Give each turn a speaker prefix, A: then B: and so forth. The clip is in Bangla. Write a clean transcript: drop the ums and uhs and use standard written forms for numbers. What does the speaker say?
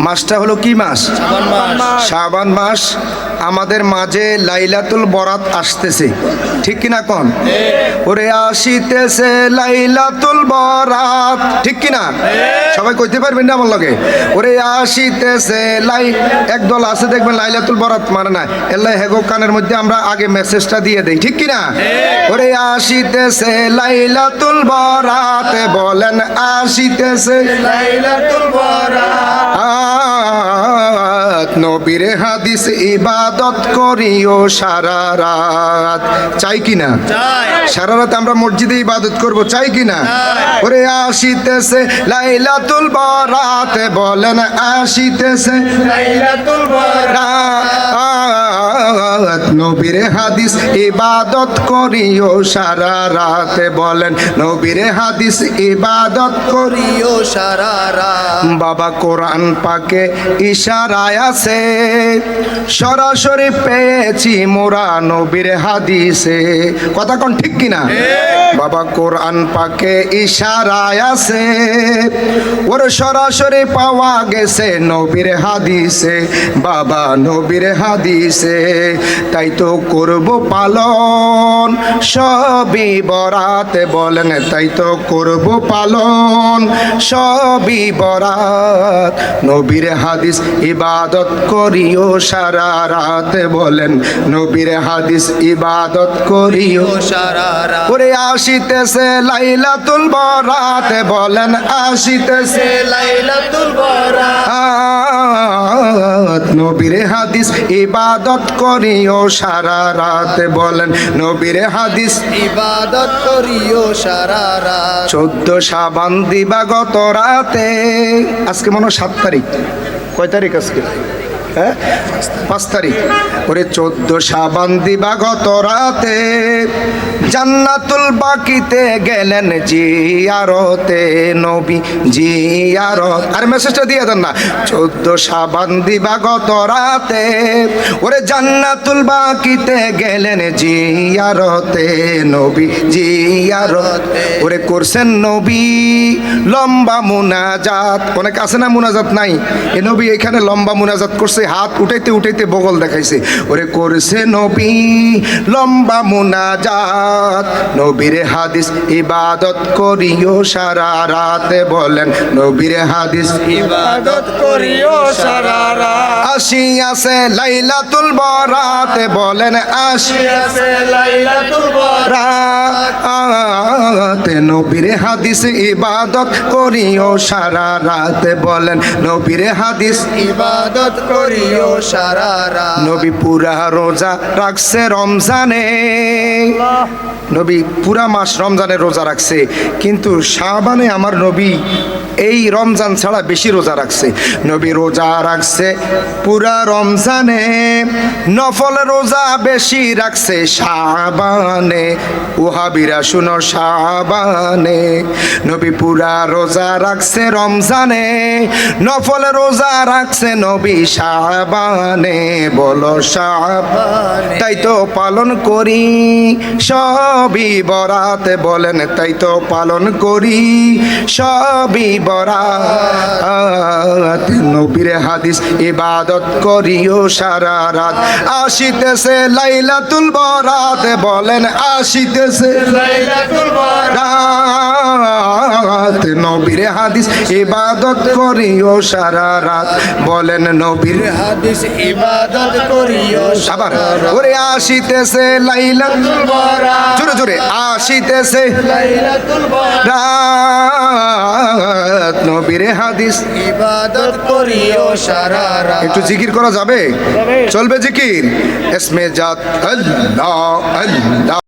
A: মাসটা হলো কি মাস? শাবান মাস। আমাদের মাঝে লাইলাতুল বরাত আসতেছে, ঠিক কিনা কোন? ওরে আসিতেছে লাইলাতুল বরাত, ঠিক কিনা? সবাই কইতে পারবেন না আমার লগে? ওরে আসিতেছে একদল আছে দেখবেন লাইলাতুল বরাত মানে না, এল্লাই হেগো কানের মধ্যে আমরা আগে মেসেজটা দিয়ে দেই, ঠিক কিনা? ওরে আসিতেছে লাইলাতুল বরাত, বলেন আসিতেছে লাইলাতুল বরাত, নবীর হাদিস ইবাদত করিও সারা রাত। চাই কিনা? সারা রাত আমরা মসজিদে ইবাদত করব, চাই কিনা? ওরে আসিতেছে লাইলাতুল বরাত, বলেন আসিতেছে লাইলাতুল বরাত, নবীর হাদিস ইবাদত করিও সারা রাত, বলেন নবীর হাদিস ইবাদত করিও সারা রাত। বাবা কোরআন পাকে ইশারায় আছে, সরাসরি পেয়েছি মোরা নবীর হাদিসে। কথা কোন ঠিক কিনা? বাবা কোরআন পাকে ইশারায় আছে, ওর সরাসরি পাওয়া গেছে নবীর হাদিসে, বাবা নবীর হাদিসে। তাই তো করব পালন সবই বরাত, বলেন তাই তো করব পালন সবই বরাত, নবীর হাদিস ইবাদত করিও সারা রাত, বলেন নবীর হাদিস ইবাদত করিও সারা রাত। ওরে আসিতেছে লাইলাতুল বরাত, বলেন আসিতেছে লাইলাতুল বরাত, নবীর হাদিস ইবাদত করিও সারা রাত, বলেন নবীর হাদিস ইবাদত করিও সারা রাত। 14 শাবান দিবাগত রাতে, আজকে মনে হয় 7 তারিখ, কয় তারিখ আজকে? 5 তারিখ। ওরে 14 শাবান দিবাগত রাতে, জান্নাতুল বাকিতে গেলেন জিয়ারতে, নবী জিয়ারত। আর মেসেজটা দিয়ে দেন না। 14 শাবান দিবাগত রাতে, ওরে জান্নাতুল বাকিতে গেলেন জিয়ারতে, নবী জিয়ারত। ওরে করছেন নবী লম্বা মুনাজাত, অনেক আছে না মুনাজাত নাই, এ নবী এখানে লম্বা মুনাজাত করছে, হাত উঠাইতে উঠাইতে বগল দেখাইছে। ওরে করছে নবী লম্বা মুনাজাত, নবীর হাদিস ইবাদত করিও সারা রাত, বলেন নবীর হাদিস ইবাদত করিও সারা রাত। আসিয়াছে লাইলাতুল বরাত, বলেন আসিয়াছে লাইলাতুল বরাত, নবীর হাদিস ইবাদত করিও সারা রাত, বলেন নবীর হাদিস ইবাদত করিও সারা রাত। নবী পুরা রোজা রাখছে রমজানে, নবী পুরা মাস রমজানের রোজা রাখছে, কিন্তু শাবানে আমার নবী এই রমজান ছাড়া বেশি রোজা রাখছে। নবী রোজা রাখছে পুরা রমজানে, নফল রোজা বেশি রাখছে শাবানে, ওহাবিরা শুনো শাবানে। নবী পুরা রোজা রাখছে রমজানে, নফল রোজা রাখছে নবী শাবানে, বলো শাবানে। তাই তো পালন করি সবই বরাত, বলেন তাই তো পালন করি সবই বরাত, নবীর হাদিস ইবাদত করিও সারা রাত। আসিতেছে লাইলাতুল বরাত, বলেন আসিতেছে লাইলাতুল বরাত, নবীর হাদিস ইবাদত করিও সারা রাত, বলেন নবীর হাদিস ইবাদত করিও সারা রাত। ওরে আসিতেছে লাইলাতুল বরাত, জোরে জোরে আসিতেছে লাইলাতুল বরাত, নবীর হাদিস ইবাদত করিও সারা রাত। একটু জিকির করা যাবে? চলবে জিকির? ইসমে জাত আল্লাহ আল্লাহ।